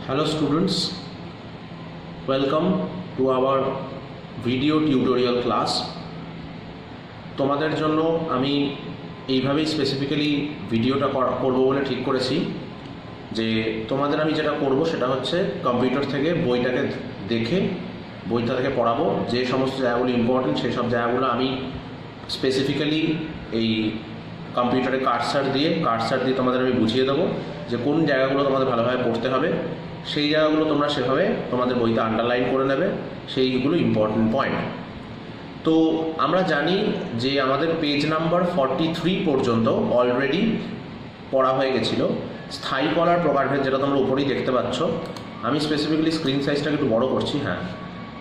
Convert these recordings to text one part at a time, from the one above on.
Hello students, welcome to our video tutorial class. তোমাদের জন্য আমি এইভাবেই স্পেসিফিক্যালি ভিডিওটা করব বলে ঠিক করেছি যে তোমাদের আমি যেটা করব সেটা হচ্ছে কম্পিউটার থেকে বইটাকে দেখে বইটা থেকে পড়াবো, যে সমস্ত জায়গাগুলো ইম্পর্টেন্ট সেই সব জায়গাগুলো আমি স্পেসিফিক্যালি এই কম্পিউটারে কার্সার দিয়ে তোমাদের আমি বুঝিয়ে দেবো যে কোন জায়গাগুলো তোমাদের ভালোভাবে পড়তে হবে। সেই জায়গাগুলো তোমরা সেভাবে তোমাদের বইতে আন্ডারলাইন করে নেবে, সেইগুলো ইম্পর্টেন্ট পয়েন্ট। তো আমরা জানি যে আমাদের পেজ নাম্বার 43 পর্যন্ত অলরেডি পড়া হয়ে গেছিলো স্থায়ী কলার প্রকারভেদ, যেটা তোমরা উপরেই দেখতে পাচ্ছ। আমি স্পেসিফিক্যালি স্ক্রিন সাইজটাকে একটু বড় করছি।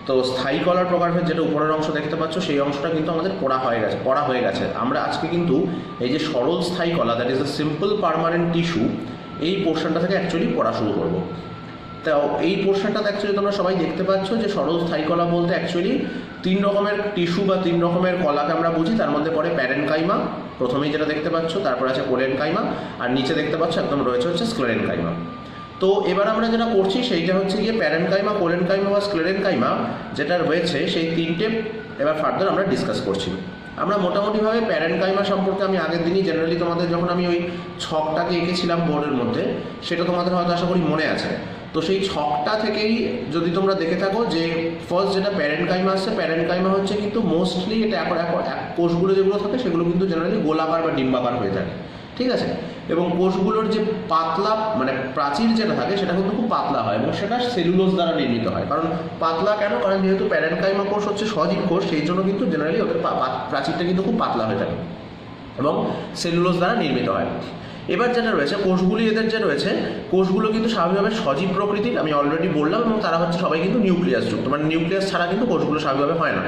তো স্থায়ী কলার প্রকারভেদ যেটা উপরের অংশ দেখতে পাচ্ছ সেই অংশটা কিন্তু আমাদের পড়া হয়ে গেছে। আমরা আজকে কিন্তু এই যে সরল স্থায়ী কলা, that is a simple permanent tissue, এই পোর্শনটা থেকে অ্যাকচুয়ালি পড়া শুরু করবো। তো এই পোর্শনটাতে অ্যাকচুয়ালি তোমরা সবাই দেখতে পাচ্ছ যে সরল স্থায়ী কলা বলতে অ্যাকচুয়ালি 3 রকমের টিস্যু বা 3 রকমের কলাকে আমরা বুঝি। তার মধ্যে পড়ে প্যারেনকাইমা, প্রথমেই যেটা দেখতে পাচ্ছ, তারপর আছে কোলেনকাইমা, আর নিচে দেখতে পাচ্ছ একদম রয়েছে হচ্ছে স্ক্লেরেনকাইমা। তো এবার আমরা যেটা করছি সেইটা হচ্ছে গিয়ে প্যারেনকাইমা, কোলেনকাইমা বা স্ক্লেরেনকাইমা যেটা রয়েছে সেই তিনটে এবার ফার্দার আমরা ডিসকাস করছি। আমরা মোটামুটিভাবে প্যারেনকাইমা সম্পর্কে আমি আগের দিনই জেনারেলি তোমাদের যখন আমি ওই ছকটাকে এঁকেছিলাম বোর্ডের মধ্যে, সেটা তোমাদের হয়তো আশা করি মনে আছে। তো সেই ছকটা থেকেই যদি তোমরা দেখে থাকো যে ফার্স্ট যেটা প্যারেনকাইমা আসছে, প্যারেনকাইমা হচ্ছে কিন্তু মোস্টলি এটা কোষগুলো যেগুলো থাকে সেগুলো কিন্তু জেনারেলি গোলাকার বা ডিম্বাকার হয়ে থাকে, ঠিক আছে। এবং কোষগুলোর যে পাতলা মানে প্রাচীর যেটা থাকে সেটা কিন্তু খুব পাতলা হয় এবং সেটা সেলুলোজ দ্বারা নির্মিত হয়। কারণ পাতলা কেন? কারণ যেহেতু প্যারেনকাইমা কোষ হচ্ছে সজীব কোষ, সেই জন্য কিন্তু জেনারেলি ওদের প্রাচীরটা কিন্তু খুব পাতলা হয়ে থাকে এবং সেলুলোজ দ্বারা নির্মিত হয়। এবার যেটা রয়েছে কোষগুলি, এদের যে রয়েছে কোষগুলো কিন্তু স্বাভাবিকভাবে সজীব প্রকৃতির, আমি অলরেডি বললাম, এবং তারা হচ্ছে সবাই কিন্তু নিউক্লিয়াস যুক্ত, মানে নিউক্লিয়াস ছাড়া কিন্তু কোষগুলো স্বাভাবিকভাবে হয় না।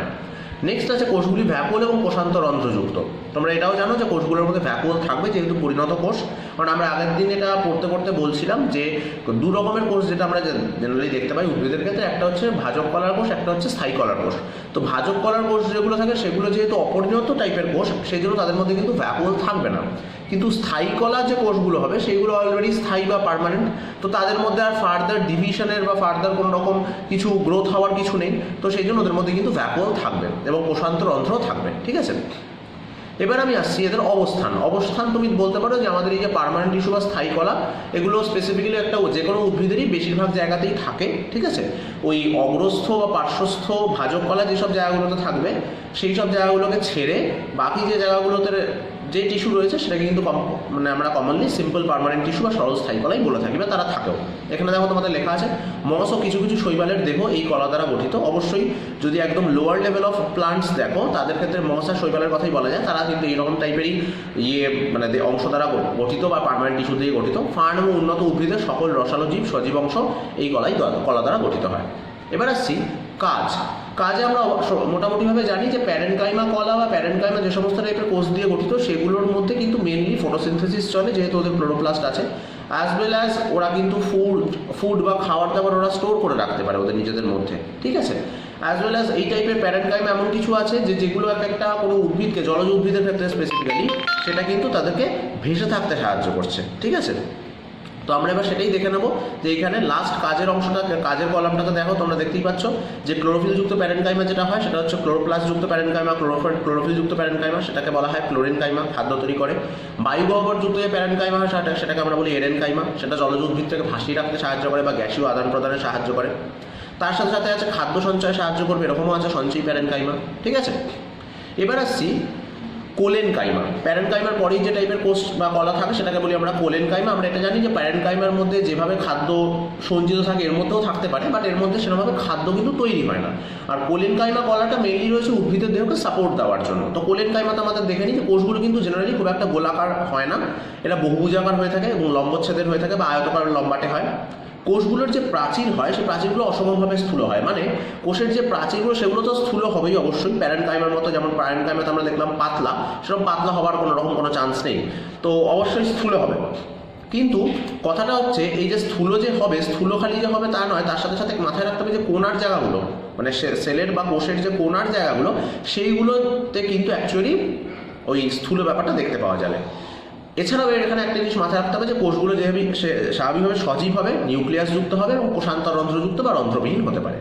নেক্সট আছে কোষগুলি ভ্যাকুল এবং কোষান্তরন্ধ্রযুক্ত। তোমরা এটাও জানো যে কোষগুলোর মধ্যে ভ্যাকুল থাকবে যেহেতু পরিণত কোষ। কারণ আমরা আগের দিন এটা পড়তে বলছিলাম যে 2 রকমের কোষ যেটা আমরা জেনারেলি দেখতে পাই উদ্ভিদের ক্ষেত্রে, একটা হচ্ছে ভাজক কলার কোষ, একটা হচ্ছে স্থায়ী কলার কোষ। তো ভাজক কলার কোষ যেগুলো থাকে সেগুলো যেহেতু অপরিণত টাইপের কোষ, সেই জন্য তাদের মধ্যে কিন্তু ভ্যাকুল থাকবে না। কিন্তু স্থায়ী কলা যে কোষগুলো হবে সেইগুলো অলরেডি স্থায়ী বা পার্মানেন্ট, তো তাদের মধ্যে আর ফার্দার ডিভিশনের বা ফার্দার কোনো রকম কিছু গ্রোথ হওয়ার কিছু নেই, তো সেই জন্য ওদের মধ্যে কিন্তু ভ্যাকুল থাকবে এবং কোষান্তরন্ধ্র থাকবে, ঠিক আছে। এবার আমি আসছি এদের অবস্থান তুমি বলতে পারো যে আমাদের এই যে পার্মানেন্ট টিস্যু বা স্থায়ী কলা, এগুলো স্পেসিফিক্যালি একটা যে কোনো উদ্ভিদেরই বেশিরভাগ জায়গাতেই থাকে, ঠিক আছে। ওই অগ্রস্থ বা পার্শ্বস্থ ভাজক কলা যেসব জায়গাগুলোতে থাকবে সেই সব জায়গাগুলোকে ছেড়ে বাকি যে জায়গাগুলোতে যে টিস্যু রয়েছে সেটাকে কিন্তু মানে আমরা কমনলি সিম্পল পার্মানেন্ট টিস্যু বা সরল স্থায়ী কলাই বলে থাকি, বা তারা থাকেও। এখানে দেখো তোমাদের লেখা আছে মস ও কিছু কিছু শৈবালের দেহ এই কলা দ্বারা গঠিত। অবশ্যই যদি একদম লোয়ার লেভেল অফ প্লান্টস দেখো তাদের ক্ষেত্রে মস আর শৈবালের কথাই বলা যায়, তারা কিন্তু এইরকম টাইপেরই মানে অংশ দ্বারা গঠিত বা পার্মানেন্ট টিস্যু দিয়ে গঠিত। ফার্ন এবং উন্নত উদ্ভিদের সকল রসালো জীব সজীব অংশ এই কলা দ্বারা গঠিত হয়। এবার আসছি কাজে আমরা মোটামুটিভাবে জানি যে প্যারেনকাইমা কলা বা প্যারেনকাইমা যে সমস্ত টাইপের কোষ দিয়ে গঠিত সেগুলোর মধ্যে কিন্তু মেনলি ফটোসিনথেসিস চলে, যেহেতু ওদের ক্লোরোপ্লাস্ট আছে, অ্যাজ ওয়েল অ্যাজ ওরা কিন্তু ফুড বা খাবার দাবার ওরা স্টোর করে রাখতে পারে ওদের নিজেদের মধ্যে, ঠিক আছে। অ্যাজ ওয়েল অ্যাজ এই টাইপের প্যারেনকাইমা এমন কিছু আছে যেগুলো একটা কোনো উদ্ভিদকে, জলজ উদ্ভিদের ক্ষেত্রে স্পেসিফিক্যালি, সেটা কিন্তু তাদেরকে ভেসে থাকতে সাহায্য করছে, ঠিক আছে। তো আমরা এবার সেটাই দেখে নেবো যে এখানে লাস্ট কাজের অংশটা, কাজের কলামটাকে দেখো, তোমরা দেখতেই পাচ্ছ যে ক্লোরোফিলযুক্ত প্যারেনকাইমা যেটা হয় সেটা হচ্ছে ক্লোরোপ্লাস্টযুক্ত প্যারেনকাইমা, ক্লোরোফিলযুক্ত প্যারেনকাইমা সেটাকে বলা হয় ক্লোরেনকাইমা, খাদ্য তৈরি করে। বায়ুগহ্বরযুক্ত যে প্যারেনকাইমা হয় সেটাকে আমরা বলি এরেনকাইমা, সেটা জলজ উদ্ভিদ থেকে ভাসিয়ে রাখতে সাহায্য করে বা গ্যাসীয় আদান প্রদানে সাহায্য করে। তার সাথে সাথে আছে খাদ্য সঞ্চয়ে সাহায্য করবে, এরকমও আছে সঞ্চয়ী প্যারেনকাইমা, ঠিক আছে। এবার আসছি কোলেনকাইমা। প্যারেনকাইমার পরেই যে টাইপের কোষ বা কলা থাকে সেটাকে বলি আমরা কোলেনকাইমা। আমরা এটা জানি যে প্যারেনকাইমার মধ্যে যেভাবে খাদ্য সঞ্চিত থাকে এর মধ্যেও থাকতে পারে, বাট এর মধ্যে সেরকমভাবে খাদ্য কিন্তু তৈরি হয় না। আর কোলেনকাইমা কলাটা মেইনলি রয়েছে উদ্ভিদের দেহকে সাপোর্ট দেওয়ার জন্য। তো কোলেনকাইমাতে আমাদের দেখে নিই যে কোষগুলো কিন্তু জেনারেলি খুব একটা গোলাকার হয় না, এটা বহুভুজাকার হয়ে থাকে এবং লম্বচ্ছেদের হয়ে থাকে বা আয়তকার লম্বাটে হয়। কোষগুলোর যে প্রাচীর হয় সেই প্রাচীরগুলো অসমভাবে স্থূল হয়, মানে কোষের যে প্রাচীরগুলো সেগুলো তো স্থূল হবেই অবশ্যই, প্যারেনকাইমার মতো, যেমন প্যারেনকাইমাতে আমরা দেখলাম পাতলা, সেরকম পাতলা হওয়ার কোনো চান্স নেই, তো অবশ্যই স্থূল হবে। কিন্তু কথাটা হচ্ছে এই যে স্থূল যে হবে, স্থূল খালি যে হবে তা নয়, তার সাথে সাথে মাথায় রাখতে হবে যে কোণার জায়গাগুলো, মানে সেলের বা কোষের যে কোণার জায়গাগুলো সেইগুলোতে কিন্তু অ্যাকচুয়ালি ওই স্থূল ব্যাপারটা দেখতে পাওয়া যাবে। এছাড়াও এর এখানে একটা জিনিস মাথায় রাখতে হবে যে কোষগুলো যেভাবে স্বাভাবিকভাবে সজীব হবে, নিউক্লিয়াস যুক্ত হবে এবং কোষান্তর রন্ধ্রযুক্ত বা রন্ধ্রবিহীন হতে পারে।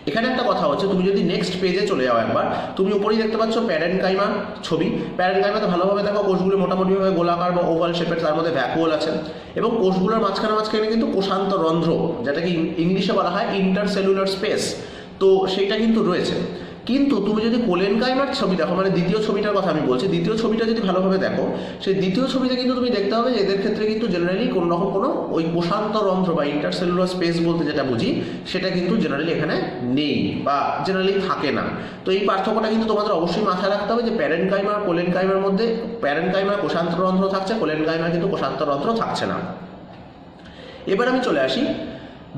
এখানে একটা কথা হচ্ছে, তুমি যদি নেক্সট পেজে চলে যাও একবার, তুমি উপরেই দেখতে পাচ্ছ প্যারেনকাইমা ছবি। প্যারেনকাইমাতে ভালোভাবে দেখো কোষগুলো মোটামুটিভাবে গোলাকার বা ওভাল শেপের, তার মধ্যে ভ্যাকুওল আছে এবং কোষগুলোর মাঝখানে কিন্তু কোষান্তর রন্ধ্র, যেটাকে ইংলিশে বলা হয় ইন্টারসেলুলার স্পেস, তো সেইটা কিন্তু রয়েছে। কিন্তু তুমি যদি কোলেনকাইমার ছবি দেখো, মানে দ্বিতীয় ছবিটার কথা আমি বলছি, দ্বিতীয় ছবিটা যদি ভালোভাবে দেখো, সেই দ্বিতীয় ছবিতে কিন্তু তুমি দেখতে হবে যে এদের ক্ষেত্রে কিন্তু জেনারেলি কোনো রকম কোনো ওই কোষান্তর রন্ধ্র বা ইন্টারসেলুলার স্পেস বলতে যেটা বুঝি সেটা কিন্তু জেনারেলি এখানে নেই বা জেনারেলি থাকে না। তো এই পার্থক্যটা কিন্তু তোমাদের অবশ্যই মাথায় রাখতে হবে যে প্যারেনকাইমা আর কোলেনকাইমার মধ্যে প্যারেনকাইমার কোষান্তর রন্ধ্র থাকছে, কোলেনকাইমার কিন্তু কোষান্তর রন্ধ্র থাকছে না। এবার আমি চলে আসি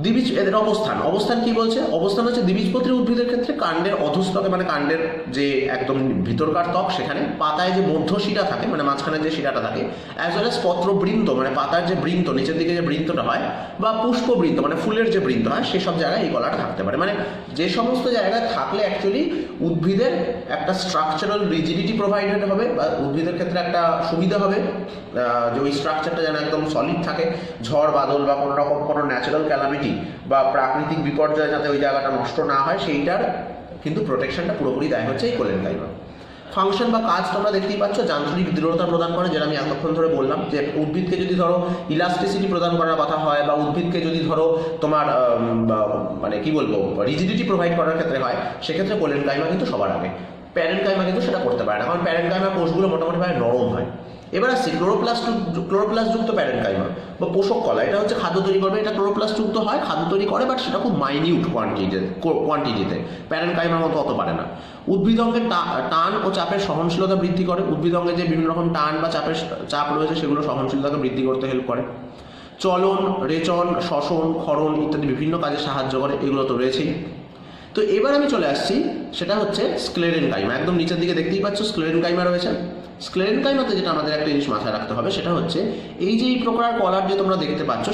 দ্বিবীজ, এদের অবস্থান কি বলছে? অবস্থান হচ্ছে দ্বিবীজপত্রী উদ্ভিদের ক্ষেত্রে কাণ্ডের অধস্তকে, মানে কাণ্ডের যে একদম ভিতরকার ত্বক, সেখানে পাতায় যে মধ্যশিরা থাকে, মানে মাঝখানে যে শিরাটা থাকে, অ্যাজ ওয়েল অ্যাজ পত্রবৃন্ত, মানে পাতার যে বৃন্ত, নিচের দিকে যে বৃন্তটা হয়, বা পুষ্পবৃন্ত মানে ফুলের যে বৃন্ত হয়, সেসব জায়গায় এই কলাটা থাকতে পারে। মানে যে সমস্ত জায়গায় থাকলে অ্যাকচুয়ালি উদ্ভিদের একটা স্ট্রাকচারাল রিজিডিটি প্রোভাইডেড হবে বা উদ্ভিদের ক্ষেত্রে একটা সুবিধা হবে যে ওই স্ট্রাকচারটা যেন একদম সলিড থাকে, ঝড় বাদল বা কোনো রকম কোনো ন্যাচারাল ক্যালামিটি বা প্রাকৃতিক বিপর্যয় যাতে ওই জায়গাটা নষ্ট না হয়, সেইটার কিন্তু প্রোটেকশনটা পুরোপুরি দেয় হচ্ছে এই কোলেনকাইমা। ফাংশন বা কাজ তোমরা দেখতেই পাচ্ছ, যান্ত্রিক দৃঢ়তা প্রদান করে, যেটা আমি এতক্ষণ ধরে বললাম যে উদ্ভিদকে যদি ধরো ইলাস্টিসিটি প্রদান করার কথা হয় বা উদ্ভিদকে যদি ধরো তোমার মানে কি বলবো রিজিডিটি প্রোভাইড করার ক্ষেত্রে হয়, সেক্ষেত্রে কোলেনকাইমা কিন্তু সবার আগে। প্যারেনকাইমা কিন্তু সেটা করতে পারে না, কারণ প্যারেনকাইমা কোষগুলো মোটামুটিভাবে নরম হয়। এবার আসছি ক্লোরোপ্লাস্টযুক্ত প্যারেনকাইমা বা পোষক কলা, এটা হচ্ছে খাদ্য তৈরি করবে, এটা ক্লোরোপ্লাস্টযুক্ত হয়, খাদ্য তৈরি করে, বাট সেটা খুব মাইনিউট কোয়ান্টিটিতে, প্যারেনকাইমার মতো অত পারে না। উদ্ভিদ অঙ্গের টান ও চাপের সহনশীলতা বৃদ্ধি করে, উদ্ভিদ অঙ্গে যে বিভিন্ন রকম টান বা চাপ রয়েছে সেগুলো সহনশীলতাকে বৃদ্ধি করতে হেল্প করে। চলন, রেচন, শ্বসন, ক্ষরণ ইত্যাদি বিভিন্ন কাজে সাহায্য করে, এগুলো তো রয়েছেই। তো এবার আমি চলে আসছি, সেটা হচ্ছে স্ক্লেরেনকাইমা। একদম নিচের দিকে দেখতেই পাচ্ছ স্ক্লেরেনকাইমা রয়েছে। স্ক্লেরেনকাইমাতে যেটা আমাদের একটা জিনিস মাথায় রাখতে হবে, সেটা হচ্ছে এই যে এই প্রকার কলার যে তোমরা দেখতে পাচ্ছ,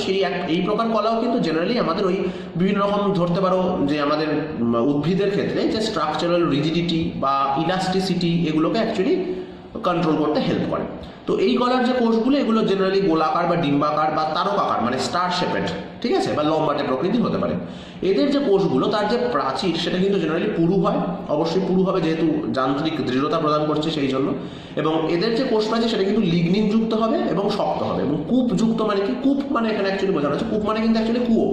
এই প্রকার কলাও কিন্তু জেনারেলি আমাদের ওই বিভিন্ন রকম ধরতে পারো যে আমাদের উদ্ভিদের ক্ষেত্রে যে স্ট্রাকচারাল রিজিডিটি বা ইলাস্টিসিটি, এগুলোকে অ্যাকচুয়ালি কন্ট্রোল করতে হেল্প করে। তো এই কলার যে কোষগুলো, এগুলো জেনারেলি গোলাকার বা ডিম্বাকার বা তারকাকার, মানে স্টার শেপেড, ঠিক আছে, বা লম্বাটে প্রকৃতির হতে পারে। এদের যে কোষগুলো, তার যে প্রাচীর, সেটা কিন্তু জেনারেলি পুরু হয়, অবশ্যই পুরু হবে যেহেতু যান্ত্রিক দৃঢ়তা প্রদান করছে সেই জন্য। এবং এদের যে কোষ প্রাচীর সেটা কিন্তু লিগনিন যুক্ত হবে এবং শক্ত হবে। এবং কূপ যুক্ত মানে কি? কূপ মানে এখানে অ্যাকচুয়ালি বোঝানো হচ্ছে, কূপ মানে কিন্তু অ্যাকচুয়ালি কুয়ো।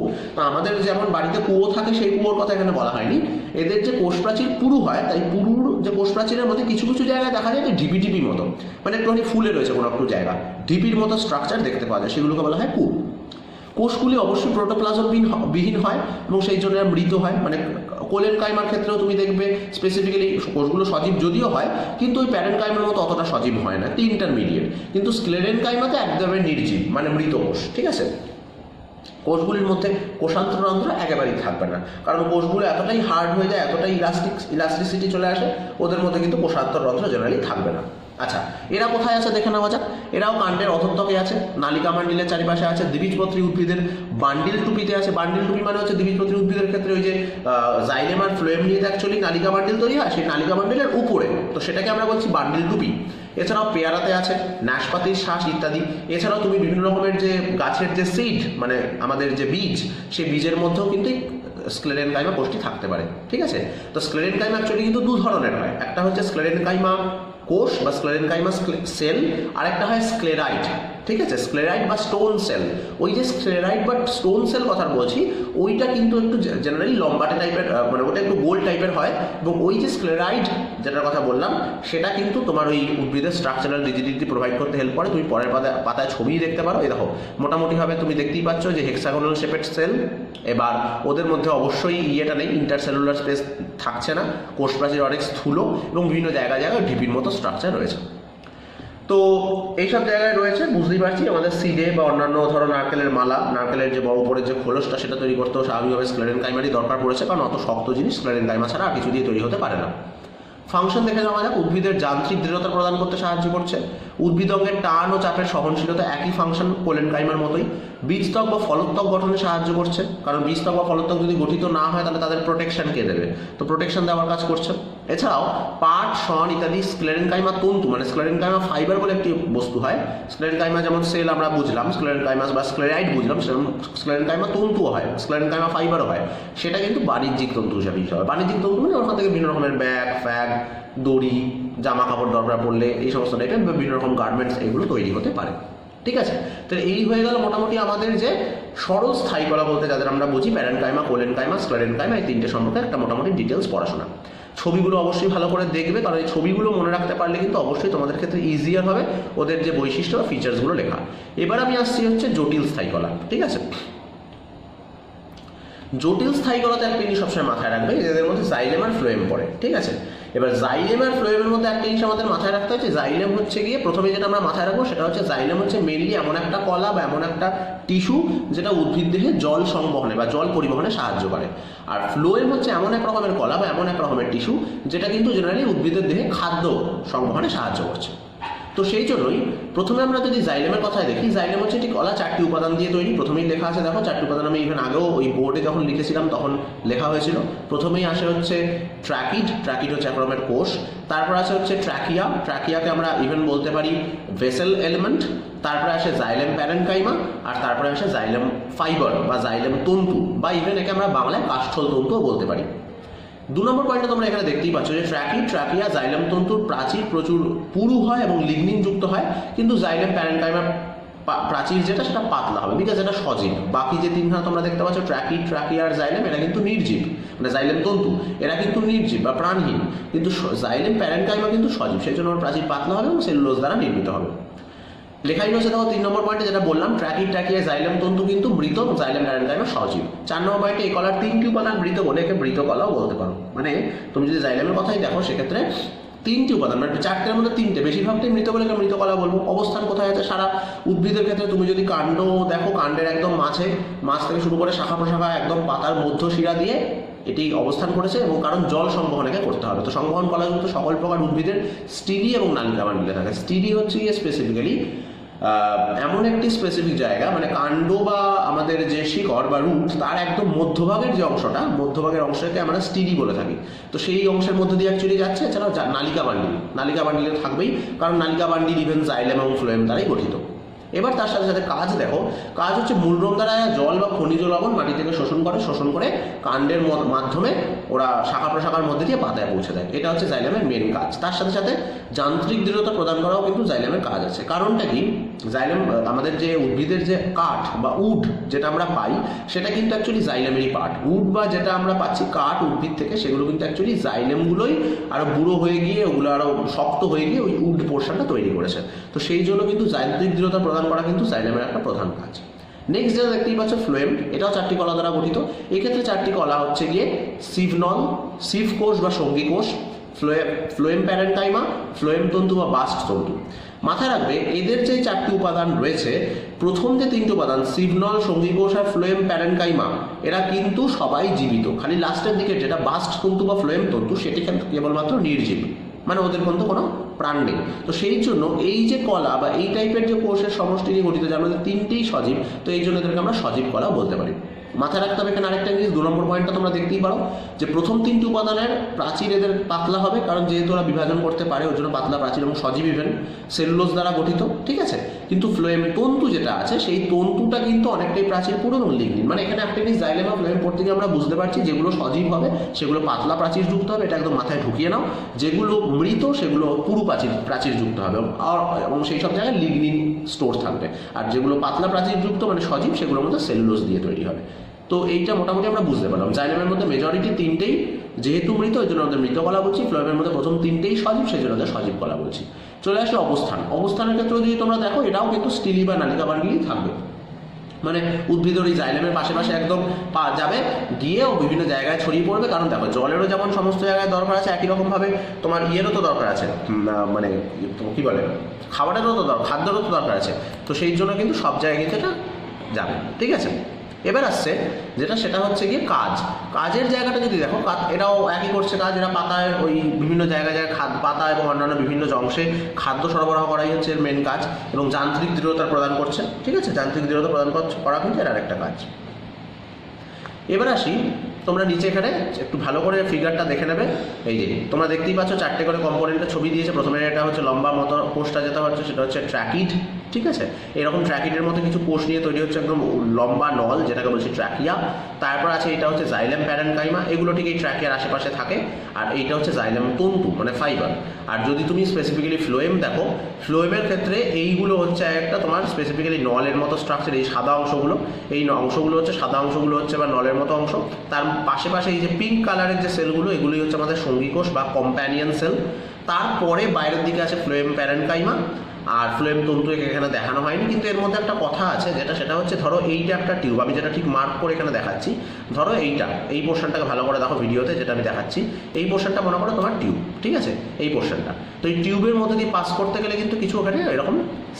আমাদের যেমন বাড়িতে কুয়ো থাকে, সেই কুয়োর কথা এখানে বলা হয়নি। এদের যে কোষ প্রাচীর পুরু হয়, তাই পুরুর যে কোষ প্রাচীরের মধ্যে কিছু কিছু জায়গায় দেখা যায় যে ঢিপি ঢিপি মতো, মানে একটুখানি ফুলে রয়েছে কোনো একটু জায়গা, ঢিপির মতো স্ট্রাকচার দেখতে পাওয়া যায়, সেগুলোকে বলা হয় কূপ। কোষগুলি অবশ্যই প্রোটোপ্লাজম বিহীন হয় এবং সেই জন্য মৃত হয়। মানে কোলেনকাইমার ক্ষেত্রেও তুমি দেখবে স্পেসিফিক্যালি কোষগুলো সজীব যদিও হয়, কিন্তু ওই প্যারেনকাইমার মতো অতটা সজীব হয় না, ইন্টারমিডিয়েট। কিন্তু স্ক্লেরেনকাইমাতে একদমই নির্জীব, মানে মৃত কোষ, ঠিক আছে। কোষগুলির মধ্যে কোষান্তররন্ধ্র একেবারেই থাকবে না, কারণ কোষগুলো এতটাই হার্ড হয়ে যায়, এতটাই ইলাস্টিসিটি চলে আসে, ওদের মধ্যে কিন্তু কোষান্তররন্ধ্র জেনারেলি থাকবে না। আচ্ছা, এরা কোথায় আছে দেখে নেওয়া যাক। এরাও কাণ্ডের অধঃত্বকে আছে, নালিকা মান্ডিলের চারিপাশে আছে, দ্বিবীজপত্রী উদ্ভিদের বান্ডিল টুপিতে আছে। বান্ডিল টুপি মানে হচ্ছে দ্বিবীজপত্রী উদ্ভিদের ক্ষেত্রে ওই যে জাইলেম আর ফ্লোয়েম নিয়ে অ্যাকচুয়ালি নালিকা বান্ডিল তৈরি হয়, সেই নালিকা বান্ডিলের উপরে, তো সেটাকে আমরা বলছি বান্ডিল টুপি। এছাড়াও পেয়ারাতে আছে, নাশপাতির শ্বাস ইত্যাদি। এছাড়াও তুমি বিভিন্ন রকমের যে গাছের যে সিড, মানে আমাদের যে বীজ, সেই বীজের মধ্যেও কিন্তু স্ক্লেরেনকাইমা কোষটি থাকতে পারে, ঠিক আছে। তো স্ক্লেরেনকাইমা অ্যাকচুয়ালি কিন্তু দু ধরনের হয়, একটা হচ্ছে স্ক্লেরেনকাইমা কোষ বা স্ক্লেরেনকাইমা সেল, আরেকটা হয় স্ক্লেরাইট, ঠিক আছে, স্ক্লেরাইট বা স্টোন সেল। ওই যে স্ক্লেরাইট বা স্টোন সেল কথা বলছি, ওইটা কিন্তু একটু জেনারেলি লম্বাটে টাইপের, মানে ওটা একটু গোল টাইপের হয়। এবং ওই যে স্ক্লেরাইট যেটার কথা বললাম, সেটা কিন্তু তোমার ওই উদ্ভিদের স্ট্রাকচারাল রিজিডিটি প্রোভাইড করতে হেল্প করে। তুমি পরের পাতায় ছবি দেখতে পারো, এই দেখো মোটামুটিভাবে তুমি দেখতেই পাচ্ছ যে হেক্সাগোনাল শেপেড সেল। এবার ওদের মধ্যে অবশ্যই ইয়েটা নেই, ইন্টারসেলুলার স্পেস থাকছে না, কোষ প্রাচীর অনেক স্থূল এবং বিভিন্ন জায়গায় ঢিপির মতো স্ট্রাকচার রয়েছে। তো এইসব জায়গায় রয়েছে, বুঝতেই পারছি আমাদের সিডে বা অন্যান্য ধরো নারকেলের মালা, নারকেলের যে বড় উপরের যে খোলসটা, সেটা তৈরি করতেও স্বাভাবিকভাবে স্ক্লেরেনকাইমারই দরকার পড়েছে, কারণ অত শক্ত জিনিস স্ক্লেরেনকাইমা ছাড়া আর কিছু দিয়ে তৈরি হতে পারে না। ফাংশন দেখে যাওয়া যাক। উদ্ভিদের যান্ত্রিক দৃঢ়তা প্রদান করতে সাহায্য করছে, উদ্ভিদ অঙ্গের টান ও চাপের সহনশীলতা একই ফাংশন কোলেনকাইমার মতোই। বীজত্বক বা ফলত্বক গঠনে সাহায্য করছে, কারণ বীজত্বক বা ফলত্বক যদি গঠিত না হয় তাহলে তাদের প্রোটেকশন কে দেবে, তো প্রোটেকশন দেওয়ার কাজ করছে। এছাড়াও পাট, শন ইত্যাদি স্ক্লেরেনকাইমা তন্তু, মানে স্ক্লেরেনকাইমা ফাইবার বলে একটি বস্তু হয়। স্ক্লেরেনকাইমা যেমন সেল আমরা বুঝলাম, স্ক্লেরেনকাইমাস বা স্ক্লেরাইড বুঝলাম, সেরকম স্ক্লেরেনকাইমা তন্তুও হয়, স্ক্লেরেনকাইমা ফাইবারও হয়। সেটা কিন্তু বাণিজ্যিক তন্তু হিসাবে ইউজ হয়। বাণিজ্যিক তন্তু মানে ওখান থেকে বিভিন্ন রকমের ব্যাগ, ফ্যাগ, দড়ি, জামা কাপড় দরকার পড়লে এই সমস্ত টাইপের বিভিন্ন রকম গার্মেন্টস এগুলো তৈরি হতে পারে। ঠিক আছে, তো এই হয়ে গেল মোটামুটি আমাদের যে সরল স্থায়ী কলা বলতে যাদের আমরা বুঝি প্যারেনকাইমা, কোলেনকাইমা, স্ক্লেরেনকাইমা, এই তিনটে সম্পর্কে একটা মোটামুটি ডিটেলস পড়াশোনা। ছবিগুলো অবশ্যই ভালো করে দেখবে, কারণ এই ছবিগুলো মনে রাখতে পারলে কিন্তু অবশ্যই তোমাদের ক্ষেত্রে ইজিয়ার হবে ওদের যে বৈশিষ্ট্য বা ফিচার্সগুলো লেখা। এবার আমি আসছি হচ্ছে জটিল স্থায়ী কলা। ঠিক আছে, জটিল স্থায়ী কলাতে একটা জিনিস সবসময় মাথায় রাখবে, এদের মধ্যে জাইলেম আর ফ্লোয়েম পড়ে। ঠিক আছে, এবার জাইলেম আর ফ্লোয়েমের মধ্যে একটা জিনিস আমাদের মাথায় রাখতে হচ্ছে, জাইলেম হচ্ছে গিয়ে প্রথমে যেটা আমরা মাথায় রাখবো সেটা হচ্ছে জাইলেম হচ্ছে মেনলি এমন একটা কলা বা এমন একটা টিস্যু যেটা উদ্ভিদ দেহে জল সংবহনে বা জল পরিবহনে সাহায্য করে। আর ফ্লোয়েম হচ্ছে এমন এক রকমের কলা বা এমন এক রকমের টিস্যু যেটা কিন্তু জেনারেলি উদ্ভিদের দেহে খাদ্য সংবহনে সাহায্য করছে। তো সেই জন্যই প্রথমে আমরা যদি জাইলেমের কথায় দেখি, জাইলেম হচ্ছে একটি কলা 4টি উপাদান দিয়ে তৈরি। প্রথমেই লেখা আছে, দেখো 4টি উপাদান আমি ইভেন আগেও ওই বোর্ডে যখন লিখেছিলাম তখন লেখা হয়েছিল। প্রথমেই আসে হচ্ছে ট্র্যাকিড, ট্র্যাকিড হচ্ছে এক রকমের কোষ। তারপর আসে হচ্ছে ট্র্যাকিয়া, ট্র্যাকিয়াকে আমরা ইভেন বলতে পারি ভেসেল এলিমেন্ট। তারপরে আসে জাইলেম প্যারেনকাইমা, আর তারপরে আসে জাইলেম ফাইবার বা জাইলেম তন্তু, বা ইভেন একে আমরা বাংলায় কাষ্ঠল তন্তুও বলতে পারি। 2 নম্বর পয়েন্টে তোমরা এখানে দেখতেই পাচ্ছ যে ট্র্যাকিয়া জাইলেম তন্তুর প্রাচীর প্রচুর পুরু হয় এবং লিগনিন যুক্ত হয়, কিন্তু জাইলেম প্যারেনকাইমার প্রাচীর যেটা সেটা পাতলা হবে, বিকজ এটা সজীব। বাকি যে তিনখানা তোমরা দেখতে পাচ্ছ ট্র্যাকিয়া আর জাইলেম, এটা কিন্তু নির্জীব, মানে জাইলেম তন্তু এরা কিন্তু নির্জীব বা প্রাণহীন, কিন্তু জাইলেম প্যারেনকাইমা কিন্তু সজীব, সেই জন্য ওর প্রাচীর পাতলা হবে এবং সেলুলোজ দ্বারা নির্মিত হবে। লেখাই রয়েছে দেখো 3 নম্বর পয়েন্টে যেটা বললাম, ট্র্যাকিয়া জাইলেম তন্তু কিন্তু মৃত, জাইলেম প্যারেনকাইমা সজীব। 4 নম্বর পয়েন্টে এই কলার 3টি উপাদান মৃত বলে একে মৃত কলাও বলতে পারো। মানে তুমি যদি জাইলেমের কথাই দেখো সেক্ষেত্রে 3টি উপাদান, মানে 4টের মধ্যে 3টে, বেশিরভাগটাই মৃত বলে মৃত কলা বলবো। অবস্থান কোথায় আছে সারা উদ্ভিদের ক্ষেত্রে, তুমি যদি কাণ্ড দেখো, কাণ্ডের একদম মাছ থেকে শুরু করে শাখা প্রশাখা একদম পাতার মধ্য শিরা দিয়ে এটি অবস্থান করেছে, এবং কারণ জল সংবহনকে করতে হবে। তো সংবহন কলাযুক্ত সকল প্রকার উদ্ভিদের স্টিডি এবং নালিকা বান্ডিলে থাকে। স্টিডি হচ্ছে গিয়ে স্পেসিফিক্যালি এমন একটি স্পেসিফিক জায়গা, মানে কাণ্ড বা আমাদের যে শিকড় বা রুট তার একদম মধ্যভাগের যে অংশটা, মধ্যভাগের অংশকে আমরা স্টিডি বলে থাকি। তো সেই অংশের মধ্যে দিয়ে অ্যাকচুয়ালি যাচ্ছে। এছাড়াও নালিকা বান্ডিলে থাকবেই, কারণ নালিকা বান্ডিল ইভেন জাইলেম এবং ফ্লোয়েম দ্বারাই গঠিত। এবার তার সাথে সাথে কাজ দেখো, কাজ হচ্ছে মূলরোম দ্বারা জল বা খনিজ লবণ মাটি থেকে শোষণ করে কাণ্ডের মাধ্যমে ওরা শাখা প্রশাখার মধ্যে দিয়ে পাতায় পৌঁছে দেয়। এটা হচ্ছে জাইলেমের মেন কাজ। তার সাথে সাথে যান্ত্রিক দৃঢ়তা প্রদান করাও কিন্তু জাইলেমের কাজ আছে। কারণটা কি, জাইলেম আমাদের যে উদ্ভিদের যে কাঠ বা উড যেটা আমরা পাই সেটা কিন্তু অ্যাকচুয়ালি জাইলেমেরই পার্ট। উড বা যেটা আমরা পাচ্ছি কাঠ উদ্ভিদ থেকে, সেগুলো কিন্তু অ্যাকচুয়ালি জাইলেমগুলোই আরও বুড়ো হয়ে গিয়ে, ওগুলো আরও শক্ত হয়ে গিয়ে ওই উড পোর্শনটা তৈরি করেছে। তো সেই জন্য কিন্তু যান্ত্রিক দৃঢ়তা প্রদান করা কিন্তু জাইলেমের একটা প্রধান কাজ। নেক্সট যেটা দেখতেই পাচ্ছ ফ্লোয়েম, এটাও 4টি কলা দ্বারা গঠিত। এক্ষেত্রে 4টি কলা হচ্ছে গিয়ে সিভনল, সিভ কোষ বা সঙ্গী কোষ, ফ্লোয়েম প্যারেনকাইমা, ফ্লোয়েম তন্তু বা বাস্ট তন্তু। মাথায় রাখবে এদের যে 4টি উপাদান রয়েছে, প্রথম যে 3টি উপাদান সিভনল, সঙ্গী কোষ আর ফ্লোয়েম প্যারেনকাইমা, এরা কিন্তু সবাই জীবিত। খালি লাস্টের দিকে যেটা বাস্ট তন্তু বা ফ্লোয়েম তন্তু সেটি কেবলমাত্র নির্জীব, মানে ওদের কিন্তু কোনো প্রাণ নেই। তো সেই জন্য এই যে কলা বা এই টাইপের যে কোষের সমষ্টি নিয়ে গঠিত, যার মধ্যে 3টেই সজীব, তো এই জন্য এদেরকে আমরা সজীব কলা বলতে পারি। মাথায় রাখতে হবে এখানে আরেকটা জিনিস, 2 নম্বর পয়েন্টটা তোমরা দেখতেই পারো যে প্রথম 3টি উপাদানের প্রাচীর এদের পাতলা হবে, কারণ যেহেতু ওরা বিভাজন করতে পারে ওর জন্য পাতলা প্রাচীর এবং সজীব ইভেন সেলুলোজ দ্বারা গঠিত। ঠিক আছে, কিন্তু ফ্লোয়েম তন্তু যেটা আছে সেই তন্তুটা কিন্তু অনেকটাই প্রাচীর পুরো এবং লিগনিন। মানে এখানে একটা জিনিস জাইলেম আর ফ্লোয়েম পড়তে গিয়ে আমরা বুঝতে পারছি, যেগুলো সজীব হবে সেগুলো পাতলা প্রাচীর যুক্ত হবে, এটা একদম মাথায় ঢুকিয়ে নাও। যেগুলো মৃত সেগুলো পুরু প্রাচীর যুক্ত হবে, এবং সেই সব জায়গায় লিগনিন স্টোর থাকবে। আর যেগুলো পাতলা প্রাচীর যুক্ত মানে সজীব, সেগুলোর মধ্যে সেলুলোজ দিয়ে তৈরি হবে। তো এইটা মোটামুটি আমরা বুঝতে পারলাম। জাইলেমের মধ্যে মেজরিটি 3টেই যেহেতু মৃত, ওই জন্য আমাদের মৃত কলা বলছি। ফ্লোয়েমের মধ্যে প্রথম 3টেই সজীব, সেই জন্য আমাদের সজীব কলা বলছি। চলে আসে অবস্থানের ক্ষেত্রে যদি তোমরা দেখো, এটাও কিন্তু স্টিলি বা নালিকা বান্ডিলই থাকবে। মানে উদ্ভিদের ওই জাইলেমের পাশে যাকদম যাবে, গিয়েও বিভিন্ন জায়গায় ছড়িয়ে পড়বে। কারণ দেখো জলেরও যেমন সমস্ত জায়গায় দরকার আছে, একই রকমভাবে তোমার ইয়েরও তো দরকার আছে, মানে কি বলে খাবারেরও তো খাদ্যেরও তো দরকার আছে। তো সেই জন্য কিন্তু সব জায়গায় কিন্তু এটা যাবে। ঠিক আছে, এবার আসছে সেটা হচ্ছে গিয়ে কাজের জায়গাটা যদি দেখো, এটাও একই করছে কাজ। এরা পাতায় ওই বিভিন্ন জায়গায় পাতা এবং অন্যান্য বিভিন্ন অংশে খাদ্য সরবরাহ করাই হচ্ছে এর মেন কাজ, এবং যান্ত্রিক দৃঢ়তা প্রদান করছে। ঠিক আছে, যান্ত্রিক দৃঢ়তা প্রদান করা কিন্তু এর আরেকটা কাজ। এবার আসি, তোমরা নিচে এখানে একটু ভালো করে ফিগারটা দেখে নেবে। এই যে তোমরা দেখতেই পাচ্ছ 4টে করে কম্পোনেন্টের ছবি দিয়েছে। প্রথমে এটা হচ্ছে লম্বা মতো কোষটা যেটা হচ্ছে সেটা হচ্ছে ট্র্যাকিড। ঠিক আছে, এরকম ট্র্যাকিডের মতো কিছু কোষ নিয়ে তৈরি হচ্ছে একদম লম্বা নল, যেটাকে বলছি ট্র্যাকিয়া। তারপর আছে এটা হচ্ছে জাইলেম প্যারেনকাইমা, এগুলো ঠিক এই ট্র্যাকিয়ার আশেপাশে থাকে। আর এইটা হচ্ছে জাইলেম তন্তু মানে ফাইবার। আর যদি তুমি স্পেসিফিক্যালি ফ্লোয়েম দেখো, ফ্লোয়েমের ক্ষেত্রে এইগুলো হচ্ছে একটা তোমার স্পেসিফিক্যালি নলের মতো স্ট্রাকচার। এই সাদা অংশগুলো, এই অংশগুলো হচ্ছে সাদা অংশগুলো হচ্ছে বা নলের মতো অংশ। তার পাশে এই যে পিঙ্ক কালারের যে সেলগুলো, এগুলোই হচ্ছে আমাদের সঙ্গী কোষ বা কম্প্যানিয়ন সেল। তারপরে বাইরের দিকে আছে ফ্লোয়েম প্যারেনকাইমা আর ফ্লোয়েম তন্তু। এখানে দেখানো হয়নি, কিন্তু এর মধ্যে একটা কথা আছে সেটা হচ্ছে, ধরো এইটা একটা টিউব, আমি যেটা ঠিক মার্ক করে এখানে দেখাচ্ছি। ধরো এই পোর্শনটাকে ভালো করে দেখো ভিডিওতে, যেটা আমি দেখাচ্ছি এই পোর্শনটা মনে করো তোমার টিউব। ঠিক আছে, এই পোর্শনটা তো এই টিউবের মধ্যে দিয়ে পাস করতে গেলে কিন্তু কিছু ওখানে এরকম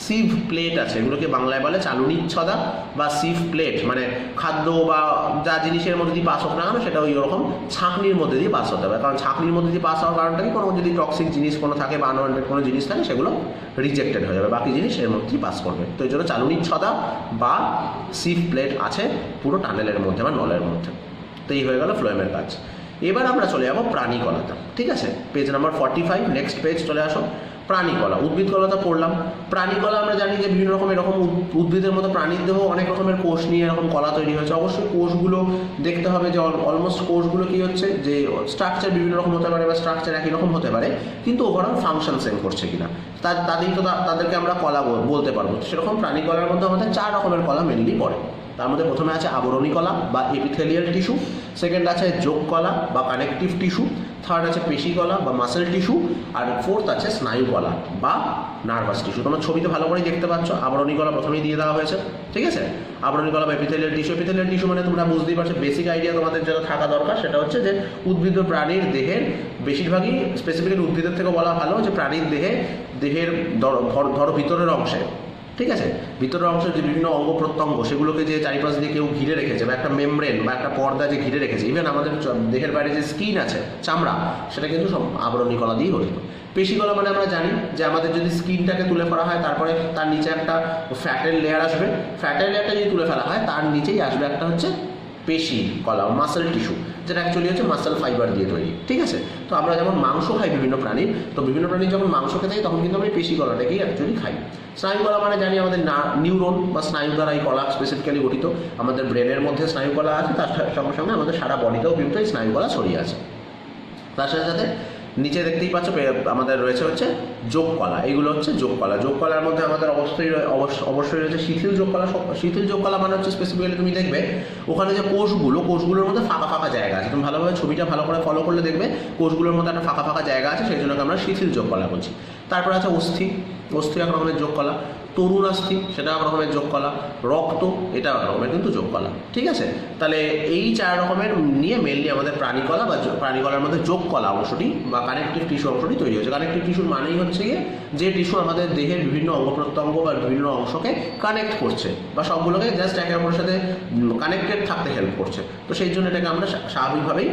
সিভ প্লেট আছে, এগুলোকে বাংলায় বলে চালুনি ছদা বা সিভ প্লেট। মানে খাদ্য বা যা জিনিসের মধ্যে দিয়ে পাস হোক না কেন সেটা ওই রকম ছাঁকনির মধ্যে দিয়ে পাস হতে হবে। কারণ ছাঁকনির মধ্যে দিয়ে পাস হওয়ার কারণটা কি, কোনো যদি টক্সিক জিনিস কোনো থাকে বা আনওয়ান্টেড কোনো জিনিস থাকে সেগুলো রিজেক্টেড হয়ে যাবে, বাকি জিনিস এর মধ্যেই পাস করবে। তো এই জন্য চালুনির ছদা বা সিভ প্লেট আছে পুরো টানেলের মধ্যে বা নলের মধ্যে। তো এই হয়ে গেল ফ্লোয়েমের কাজ। এবার আমরা চলে যাবো প্রাণীকলাতে। ঠিক আছে, পেজ নাম্বার 45, নেক্সট পেজ চলে আসো। প্রাণীকলা, উদ্ভিদকলাটা পড়লাম। প্রাণীকলা আমরা জানি যে বিভিন্ন রকম এরকম উদ্ভিদের মতো প্রাণীর দেহ অনেক রকমের কোষ নিয়ে এরকম কলা তৈরি হয়েছে। অবশ্যই কোষগুলো দেখতে হবে যে অলমোস্ট কোষগুলো কী হচ্ছে, যে স্ট্রাকচার বিভিন্ন রকম হতে পারে বা স্ট্রাকচার একই রকম হতে পারে, কিন্তু ওভারঅল ফাংশন সেম করছে কিনা তাদেরকে আমরা কলা বলতে পারবো। সেরকম প্রাণীকলার মধ্যে আমাদের 4 রকমের কলা মেনলি পড়ে। তার মধ্যে প্রথমে আছে আবরণী কলা বা এপিথেলিয়াল টিস্যু, সেকেন্ড আছে যোগ কলা বা কানেকটিভ টিস্যু, থার্ড আছে পেশি কলা বা মাসেল টিস্যু, আর ফোর্থ আছে স্নায়ু কলা বা নার্ভাস টিস্যু। তোমরা ছবিতে ভালো করেই দেখতে পাচ্ছ আবরণী কলা প্রথমেই দিয়ে দেওয়া হয়েছে। ঠিক আছে, আবরণী কলা বা এপিথেলিয়াল টিস্যু। এপিথেলিয়াল টিস্যু মানে তোমরা বুঝতেই পারছো, বেসিক আইডিয়া তোমাদের যেটা থাকা দরকার সেটা হচ্ছে যে উদ্ভিদ প্রাণীর দেহের বেশিরভাগই, স্পেসিফিক্যালি উদ্ভিদের থেকে বলা ভালো, যে প্রাণীর দেহের ধরো ভিতরের অংশে, ঠিক আছে, ভিতরের অংশে যে বিভিন্ন অঙ্গ প্রত্যঙ্গ সেগুলোকে যে চারিপাশ দিয়ে কেউ ঘিরে রেখেছে বা একটা মেমব্রেন বা একটা পর্দা যে ঘিরে রেখেছে, ইভেন আমাদের দেহের বাইরে যে স্কিন আছে চামড়া, সেটা কিন্তু সব আবরণী কলা দিয়েই গঠিত। পেশিকলা মানে আমরা জানি যে আমাদের যদি স্কিনটাকে তুলে ফেলা হয়, তারপরে তার নিচে একটা ফ্যাটের লেয়ার আসবে। ফ্যাটের লেয়ারটা যদি তুলে ফেলা হয় তার নিচেই আসবে একটা হচ্ছে পেশি কলা, মাসেল টিস্যু, যেটা অ্যাকচুয়ালি হচ্ছে মাসেল ফাইবার দিয়ে তৈরি। ঠিক আছে, তো আমরা যেমন মাংস খাই বিভিন্ন প্রাণীর, তো বিভিন্ন প্রাণীর যখন মাংস খেতে হয় তখন কিন্তু আমরা পেশি কলাটাকেই অ্যাকচুয়ালি খাই। স্নায়ু কলা মানে জানি আমাদের নিউরন বা স্নায়ু দ্বারা এই কলা স্পেসিফিক্যালি গঠিত। আমাদের ব্রেনের মধ্যে স্নায়ু কলা আছে, তার সঙ্গে সঙ্গে আমাদের সারা বডিতেও কিন্তু এই স্নায়ু কলা ছড়িয়ে আছে। তার সাথে সাথে নিচে দেখতেই পাচ্ছ আমাদের রয়েছে হচ্ছে যোগ কলা। এইগুলো হচ্ছে যোগ কলা। যোগ কলার মধ্যে আমাদের অবশ্যই রয়েছে শিথিল যোগ কলা। শিথিল যোগ কলা মানে হচ্ছে স্পেসিফিক্যালি তুমি দেখবে ওখানে যে কোষগুলোর মধ্যে ফাঁকা ফাঁকা জায়গা আছে। তুমি ভালোভাবে ছবিটা ভালো করে ফলো করলে দেখবে কোষগুলোর মধ্যে একটা ফাঁকা ফাঁকা জায়গা আছে, সেই জন্য আমরা শিথিল যোগ কলা বলছি। তারপরে আছে অস্থি এক রকমের যোগ কলা। তরুণাস্থি সেটা এক রকমের যোগ কলা। রক্ত এটা এক রকমের কিন্তু যোগ কলা। ঠিক আছে, তাহলে এই 4 রকমের নিয়ে মেনলি আমাদের প্রাণীকলা বা প্রাণীকলার মধ্যে যোগ কলা অংশটি বা কানেকটিভ টিস্যু অংশটি তৈরি হয়েছে। কানেকটিভ টিস্যুর মানেই হচ্ছে গিয়ে যে টিস্যু আমাদের দেহের বিভিন্ন অঙ্গ প্রত্যঙ্গ বা বিভিন্ন অংশকে কানেক্ট করছে বা সবগুলোকে জাস্ট একে অপরের সাথে কানেক্টেড থাকতে হেল্প করছে। তো সেই জন্য এটাকে আমরা স্বাভাবিকভাবেই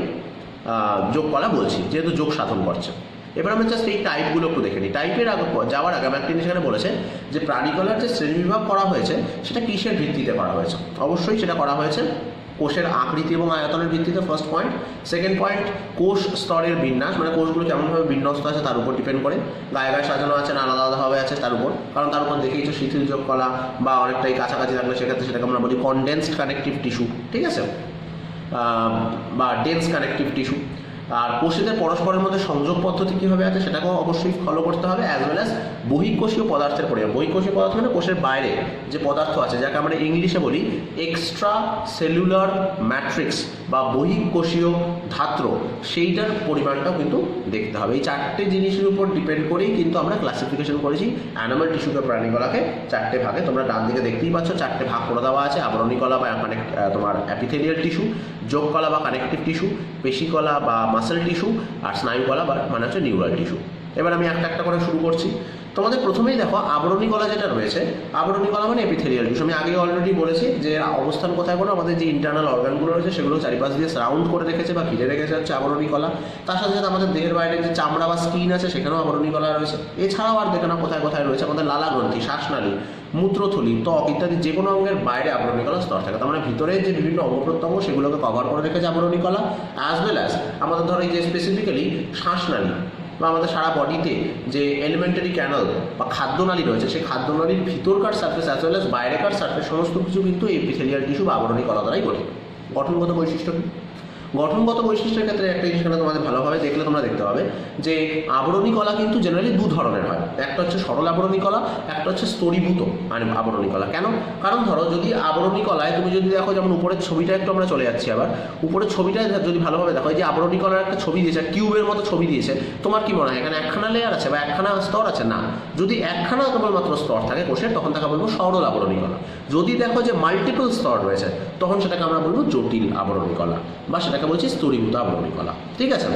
যোগ কলা বলছি, যেহেতু যোগ সাধন করছে। এবার আমরা জাস্ট এই টাইপগুলো একটু দেখে নিই। টাইপের যাওয়ার আগে আমি একটা জিনিস এখানে বলেছে যে প্রাণীকলার যে শ্রেণীবিভাগ করা হয়েছে সেটা কিসের ভিত্তিতে করা হয়েছে। অবশ্যই সেটা করা হয়েছে কোষের আকৃতি এবং আয়তনের ভিত্তিতে, ফার্স্ট পয়েন্ট। সেকেন্ড পয়েন্ট, কোষ স্তরের বিন্যাস, মানে কোষগুলো কেমনভাবে বিন্যস্ত আছে তার উপর ডিপেন্ড করে। গায়ে গায়ে সাজানো আছে না আলাদা আলাদাভাবে আছে তার উপর, কারণ তার উপর দেখেই যে শিথিল যোগ কলা বা অনেকটাই কাছাকাছি থাকলে সেক্ষেত্রে সেটাকে আমরা বলি কনডেন্সড কানেকটিভ টিস্যু। ঠিক আছে, বা ডেন্স কানেকটিভ টিস্যু। আর কোষেদের পরস্পরের মধ্যে সংযোগ পদ্ধতি কীভাবে আছে সেটাকেও অবশ্যই ফলো করতে হবে, অ্যাজ ওয়েল অ্যাজ বহিঃকোষীয় পদার্থের পরিমাণ। বহিঃকোষীয় পদার্থ মানে কোষের বাইরে যে পদার্থ আছে, যাকে আমরা ইংলিশে বলি এক্সট্রা সেলুলার ম্যাট্রিক্স বা বহিঃকোষীয় ধাত্র, সেইটার পরিমাণটাও কিন্তু দেখতে হবে। এই 4টে জিনিসের উপর ডিপেন্ড করেই কিন্তু আমরা ক্লাসিফিকেশন করেছি অ্যানিমাল টিস্যু বা প্রাণীকলাকে 4টে ভাগে। তোমরা ডান দিকে দেখতেই পাচ্ছ 4টে ভাগ করে দেওয়া আছে। আবরণী কলা বা তোমার অ্যাপিথেলিয়াল টিস্যু, যোগ কলা বা কানেকটিভ টিস্যু, পেশি কলা বা মাসেল টিস্যু, আর স্নায়ু কলা বা মানে হচ্ছে নিউরাল টিস্যু। এবার আমি একটা একটা করে শুরু করছি। তোমাদের প্রথমেই দেখো আবরণী কলা যেটা রয়েছে, আবরণী কলা মানে এপিথেলিয়াল টিস্যু। আমি আগে অলরেডি বলেছি যে অবস্থান কোথায় করে, আমাদের যে ইন্টারনাল অর্গানগুলো রয়েছে সেগুলো চারিপাশ দিয়ে সারাউন্ড করে রেখেছে বা ঘিরে রেখেছে হচ্ছে আবরণী কলা। তার সাথে সাথে আমাদের দেহের বাইরে যে চামড়া বা স্কিন আছে সেখানেও আবরণী কলা রয়েছে। এছাড়াও আর দেখে না কোথায় কোথায় রয়েছে আমাদের লালাগ্রন্থি, শ্বাসনালী, মূত্রথলি, ত্বক ইত্যাদি যে কোনো অঙ্গের বাইরে আবরণী কলা স্তর থাকে। তার মানে ভিতরে যে বিভিন্ন অঙ্গ প্রত্যঙ্গ সেগুলোকে কভার করে রেখেছে আবরণী কলা, অ্যাজ ওয়েল অ্যাজ আমাদের ধরো এই যে স্পেসিফিক্যালি শ্বাসনালী বা আমাদের সারা বডিতে যে এলিমেন্টারি ক্যানাল বা খাদ্যনালী রয়েছে, সেই খাদ্যনালীর ভিতরকার সার্ফেস অ্যাজ ওয়েল অ্যাজ বাইরেকার সার্ফেস সমস্ত কিছু কিন্তু এপিথেলিয়াল টিস্যু বা আবরণী কলা দ্বারাই গঠিত। গঠনগত বৈশিষ্ট্য কি? গঠনগত বৈশিষ্ট্যের ক্ষেত্রে একটা জিনিস তোমাদের ভালোভাবে দেখলে তোমরা দেখতে পাবে যে আবরণী কলা কিন্তু জেনারেলি দু ধরনের হয়। একটা হচ্ছে সরল আবরণী কলা, একটা হচ্ছে স্তরীভূত আবরণী কলা। কেন? কারণ ধরো যদি আবরণী কলায় তুমি যদি দেখো, যেমন উপরের ছবিটা একটু আমরা চলে যাচ্ছি আবার, উপরের ছবিটায় যদি ভালোভাবে দেখো, এই যে আবরণী কলার একটা ছবি দিয়েছে, কিউবের মতো ছবি দিয়েছে, তোমার কি মনে হয় এখানে একখানা লেয়ার আছে বা একখানা স্তর আছে? না। যদি একখানা কেবলমাত্র স্তর থাকে কোষের, তখন তাকে বলবো সরল আবরণী কলা। যদি দেখো যে মাল্টিপল স্তর রয়েছে, তখন সেটাকে আমরা বলবো জটিল আবরণী কলা বা সেটাকে বলছি স্তরীভূত আবরণী কলা। ঠিক আছে?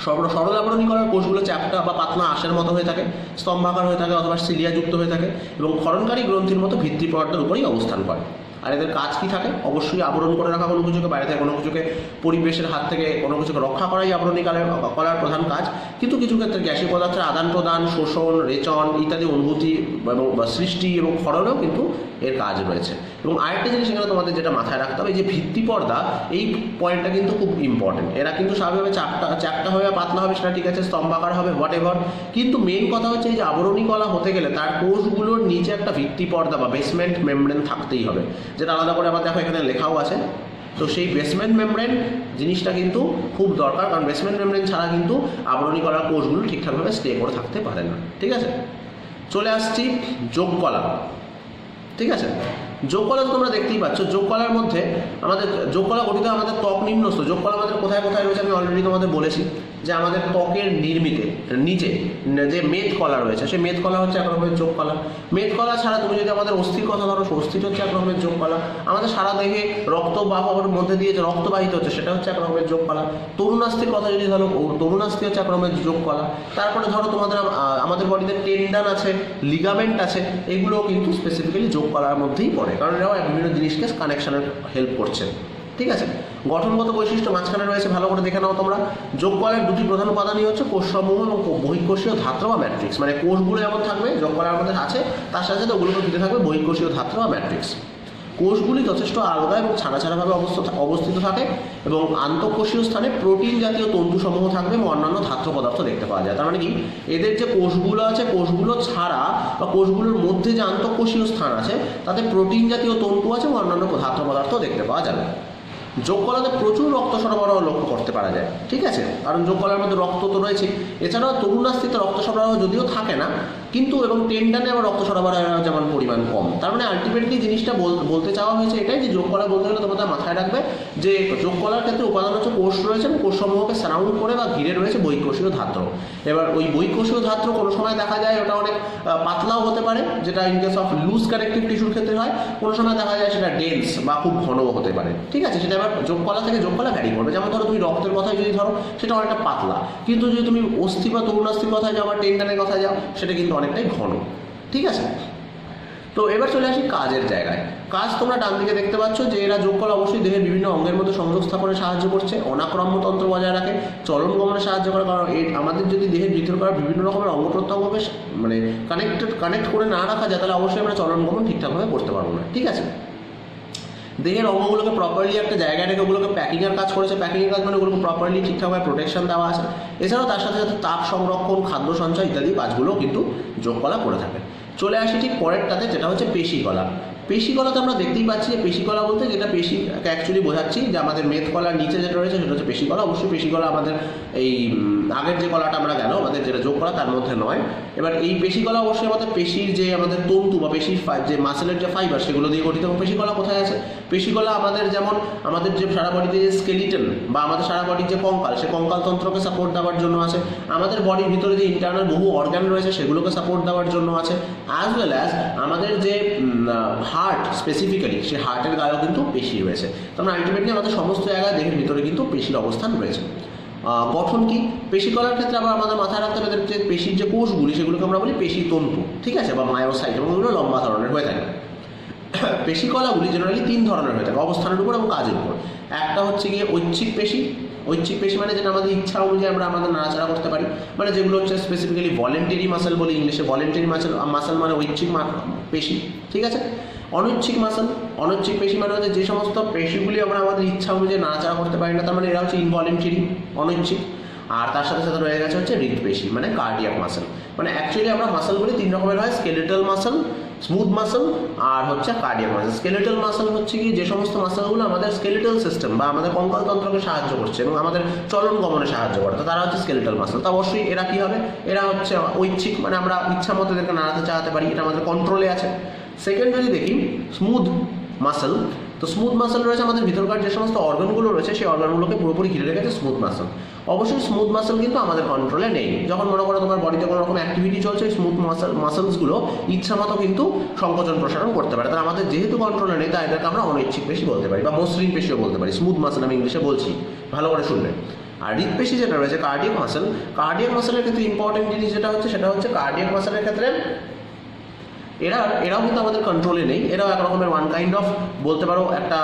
সরল আবরণী কলার কোষগুলো চ্যাপ্টা বা পাতলা আঁশের মতো হয়ে থাকে, স্তম্ভাকার হয়ে থাকে অথবা সিলিয়াযুক্ত হয়ে থাকে এবং ক্ষরণকারী গ্রন্থির মতো ভিত্তি পর্দার উপরেই অবস্থান করে। আর এদের কাজ কী থাকে? অবশ্যই আবরণ করে রাখা, কোনো কিছুকে বাইরে থেকে কোনো কিছুকে পরিবেশের হাত থেকে কোনো কিছুকে রক্ষা করাই আবরণী কলার প্রধান কাজ। কিন্তু কিছু ক্ষেত্রে গ্যাসীয় পদার্থের আদান প্রদান, শোষণ, রেচন ইত্যাদি অনুভূতি এবং সৃষ্টি এবং ক্ষরণেও কিন্তু এর কাজ রয়েছে। এবং আরেকটা জিনিস এখানে তোমাদের যেটা মাথায় রাখতে হবে, যে ভিত্তি পর্দা, এই পয়েন্টটা কিন্তু খুব ইম্পর্টেন্ট। এরা কিন্তু স্বাভাবিকভাবে চ্যাপ্টা হবে, পাতলা হবে, সেটা ঠিক আছে, স্তম্ভাকার হবে, হোয়াট এভার। কিন্তু মেন কথা হচ্ছে এই যে আবরণী কলা হতে গেলে তার কোষগুলোর নিচে একটা ভিত্তি পর্দা বা বেসমেন্ট মেমব্রেন থাকতেই হবে, যেটা আলাদা করে আবার দেখো এখানে লেখাও আছে। তো সেই বেসমেন্ট মেমব্রেন জিনিসটা কিন্তু খুব দরকার, কারণ বেসমেন্ট মেমব্রেন ছাড়া কিন্তু আবরণী কলার কোষগুলো ঠিকঠাকভাবে স্টে করে থাকতে পারে না। ঠিক আছে, চলে আসছি যোগকলা। ঠিক আছে, যোগকলা তো তোমরা দেখতেই পাচ্ছ। যোগকলার মধ্যে আমাদের যোগকলা গঠিত আমাদের ত্বক নিম্নস্থ। যোগকলা আমাদের কোথায় কোথায় রয়েছে আমি অলরেডি তোমাদের বলেছি, যে আমাদের ত্বকের নিচে যে মেদ কলা রয়েছে, সেই মেদ কলা হচ্ছে এক রকমের যোগকলা। মেদ কলা ছাড়া তুমি যদি আমাদের অস্থির কথা ধরো, অস্থির হচ্ছে এক রকমের যোগকলা। আমাদের সারা দেহে রক্তবাহর মধ্যে দিয়ে যে রক্তবাহিত হচ্ছে সেটা হচ্ছে এক রকমের যোগকলা। তরুণাস্থির কথা যদি ধরো, তরুণাস্থি হচ্ছে এক রকমের যোগকলা। তারপরে ধরো তোমাদের আমাদের বডিতে টেন্ডন আছে, লিগামেন্ট আছে, এগুলোও কিন্তু স্পেসিফিক্যালি যোগকলার মধ্যেই পড়ে, কারণ এরাও বিভিন্ন জিনিসকে কানেকশনের হেল্প করছে। ঠিক আছে, গঠনগত বৈশিষ্ট্য মাঝখানে রয়েছে, ভালো করে দেখে নাও তোমরা। যোগকলার দুটি প্রধান উপাদানই হচ্ছে কোষসমূহ এবং বহিঃকোষীয় ধাত্র বা ম্যাট্রিক্স। মানে কোষগুলো যেমন থাকবে যোগকলার মধ্যে আছে, তার সাথে সাথে ওগুলোকে ঘিরে থাকবে বহিঃকোষীয় ধাত্র বা ম্যাট্রিক্স। কোষগুলি যথেষ্ট আলাদা এবং ছাড়া ছাড়াভাবে অবস্থিত থাকে এবং আন্তঃকোষীয় স্থানে প্রোটিন জাতীয় তন্তুসমূহ থাকবে এবং অন্যান্য ধাত্র পদার্থ দেখতে পাওয়া যায়। তার মানে কি, এদের যে কোষগুলো আছে, কোষগুলো ছাড়া বা কোষগুলোর মধ্যে যে আন্তঃকোষীয় স্থান আছে, তাতে প্রোটিন জাতীয় তন্তু আছে এবং অন্যান্য ধাত্র পদার্থ দেখতে পাওয়া যাবে। যোগকলাতে প্রচুর রক্ত সরবরাহ লক্ষ্য করতে পারা যায়। ঠিক আছে, কারণ যোগকলার মধ্যে রক্ত তো রয়েছে। এছাড়াও তরুণাস্থিতে রক্ত সরবরাহ যদিও থাকে না, কিন্তু এবং টেন্ডানে আবার রক্ত সরবরাহ যেমন পরিমাণ কম। তার মানে আলটিমেটলি জিনিসটা বলতে চাওয়া হয়েছে এটাই, যে যোগকলা বলতে গেলে তোমাদের মাথায় রাখবে যে যোগকলার ক্ষেত্রে উপাদান হচ্ছে কোষ রয়েছে এবং কোষসমূহকে সারাউন্ড করে বা ঘিরে রয়েছে বহিঃকোষীয় ধাত্র। এবার ওই বহিঃকোষীয় ধাত্র কোনো সময় দেখা যায় ওটা অনেক পাতলাও হতে পারে, যেটা in case of loose connective টিস্যুর ক্ষেত্রে হয়। কোনো সময় দেখা যায় সেটা ডেন্স বা খুব ঘনও হতে পারে। ঠিক আছে, সেটা এবার যোগকলা থেকে যোগকলা ভ্যারি করবে। যেমন ধরো তুমি রক্তের কথায় যদি ধরো, সেটা অনেকটা পাতলা, কিন্তু যদি তুমি অস্থি বা তরুণাস্থির কথায় যাও বা টেন্ডানের কথায় যাও, সেটা কিন্তু অনেকটাই ঘন। ঠিক আছে, তো এবার চলে আসি কাজের জায়গায়। কাজ তোমরা ডান দিকে দেখতে পাচ্ছ যে এরা যোগকলা অবশ্যই দেহের বিভিন্ন অঙ্গের মধ্যে সংযোগ স্থাপনে সাহায্য করছে, অনাক্রম্যতন্ত্র বজায় রাখে, চলন গমনে সাহায্য করে। কারণ আমাদের যদি দেহের ভিতরকার বিভিন্ন রকমের অঙ্গ প্রত্যঙ্গকে মানে কানেক্ট করে না রাখা যায়, তাহলে অবশ্যই আমরা চলন গমন ঠিকঠাকভাবে করতে পারবো না। ঠিক আছে, দেহের অঙ্গগুলোকে প্রপারলি একটা জায়গায় রেখে ওগুলোকে প্যাকিংয়ের কাজ করেছে। প্যাকিংয়ের কাজ মানে ওগুলোকে প্রপারলি ঠিকঠাকভাবে প্রোটেকশন দেওয়া আছে। এছাড়াও তার সাথে সাথে তাপ সংরক্ষণ, খাদ্য সঞ্চয় ইত্যাদি কাজগুলো কিন্তু যোগকলা করে থাকে। চলে আসি ঠিক পরেরটাতে, যেটা হচ্ছে পেশিকলা। পেশিকলাতে আমরা দেখতেই পাচ্ছি যে পেশিকলা বলতে যেটা পেশিকে অ্যাকচুয়ালি বোঝাচ্ছি, যে আমাদের মেদ কলার নিচে যেটা রয়েছে সেটা হচ্ছে পেশিকলা। অবশ্যই পেশিকলা আমাদের এই আগের যে কলাটা আমরা গেল, আমাদের যেটা যোগকলা তার মধ্যে নয়। এবার এই পেশিকলা অবশ্যই আমাদের পেশির যে আমাদের তন্তু বা পেশির যে মাসেলের যে ফাইবার সেগুলো দিয়ে গঠিত। এবং পেশিকলা কোথায় আছে? পেশিকলা আমাদের যেমন আমাদের যে সারা বডিতে যে স্কেলিটন বা আমাদের সারা বডির যে কঙ্কাল, সে কঙ্কাল তন্ত্রকে সাপোর্ট দেওয়ার জন্য আছে। আমাদের বডির ভিতরে যে ইন্টারনাল বহু অর্গান রয়েছে সেগুলোকে সাপোর্ট দেওয়ার জন্য আছে। অ্যাজ ওয়েল অ্যাজ আমাদের যে হার্ট স্পেসিফিক্যালি, সেই হার্টের গায়েও কিন্তু পেশি রয়েছে। তার মানে আলটিমেটলি আমাদের সমস্ত জায়গায় দেহের ভিতরে কিন্তু পেশির অবস্থান রয়েছে। গঠন কি, পেশিকলার ক্ষেত্রে আবার আমাদের মাথায় রাখতে হবে যে পেশির যে কোষগুলি সেগুলোকে আমরা বলি পেশিতন্তু, ঠিক আছে, বা মায়োসাইট, এবং এগুলো লম্বা ধরনের হয়ে থাকে। পেশিকলাগুলি জেনারেলি 3 ধরনের হয়ে থাকে অবস্থানের উপর এবং কাজের উপর। একটা হচ্ছে গিয়ে ঐচ্ছিক পেশি। ঐচ্ছিক পেশি মানে যেটা আমাদের ইচ্ছা অনুযায়ী আমরা আমাদের নাড়াচাড়া করতে পারি, মানে যেগুলো হচ্ছে স্পেসিফিক্যালি ভলেন্টারি মাসেল বলি ইংলিশে। ভলেন্টারি মাসেল মানে ঐচ্ছিক পেশি, ঠিক আছে। অনৈচ্ছিক মাসেল, অনৈচ্ছিক পেশি মানে হচ্ছে যে সমস্ত পেশিগুলি আমরা আমাদের ইচ্ছা অনুযায়ী নাড়াচাড়া করতে পারি না, তার মানে এরা হচ্ছে ইনভলেন্টারি, অনৈচ্ছিক। আর তার সাথে সাথে রয়ে গেছে হচ্ছে হৃদপেশি মানে কার্ডিয়াক মাসেল। মানে অ্যাকচুয়ালি আমরা মাসেলগুলি 3 রকমের হয়, স্কেলেটাল মাসেল, স্মুথ মাসেল আর হচ্ছে কার্ডিয়াক মাসেল। স্কেলেটাল মাসেল হচ্ছে কি যে সমস্ত মাসেলগুলো আমাদের স্কেলেটাল সিস্টেম বা আমাদের কঙ্কালতন্ত্রকে সাহায্য করছে এবং আমাদের চলন গমনে সাহায্য করে, তো তারা হচ্ছে স্কেলেটাল মাসেল। তো অবশ্যই এরা কী হবে, এরা হচ্ছে ঐচ্ছিক, মানে আমরা ইচ্ছা মতো এদেরকে নাড়াতে চালাতে পারি, এটা আমাদের কন্ট্রোলে আছে। সেকেন্ড যদি দেখি স্মুথ মাসেল, তো স্মুথ মাসেল রয়েছে আমাদের ভিতরকার যে সমস্ত অর্গানগুলো রয়েছে সেই অর্গানগুলোকে পুরোপুরি ঘিরে রেখেছে স্মুথ মাসেল। অবশ্যই স্মুথ মাসেল কিন্তু আমাদের কন্ট্রোলে নেই। যখন মনে করো তোমার বডিতে কোনো রকম অ্যাক্টিভিটি চলছে, স্মুথ মাসেলসগুলো ইচ্ছা মতো কিন্তু সংকোচন প্রসারণ করতে পারে, তাহলে আমাদের যেহেতু কন্ট্রোলে নেই তাই এদেরকে আমরা অনৈচ্ছিক পেশি বলতে পারি বা মসৃণ পেশিও বলতে পারি। স্মুথ মাসেল আমি ইংলিশে বলছি, ভালো করে শুনবেন। আর হৃদপেশি যেটা রয়েছে কার্ডিয়াক মাসেল, কার্ডিয়াক মাসেলের ক্ষেত্রে ইম্পর্টেন্ট জিনিস যেটা হচ্ছে সেটা হচ্ছে কার্ডিয়াক মাসেলের ক্ষেত্রে এরাও কিন্তু আমাদের কন্ট্রোলে নেই। এরাও এক রকমের ওয়ান কাইন্ড অফ বলতে পারো একটা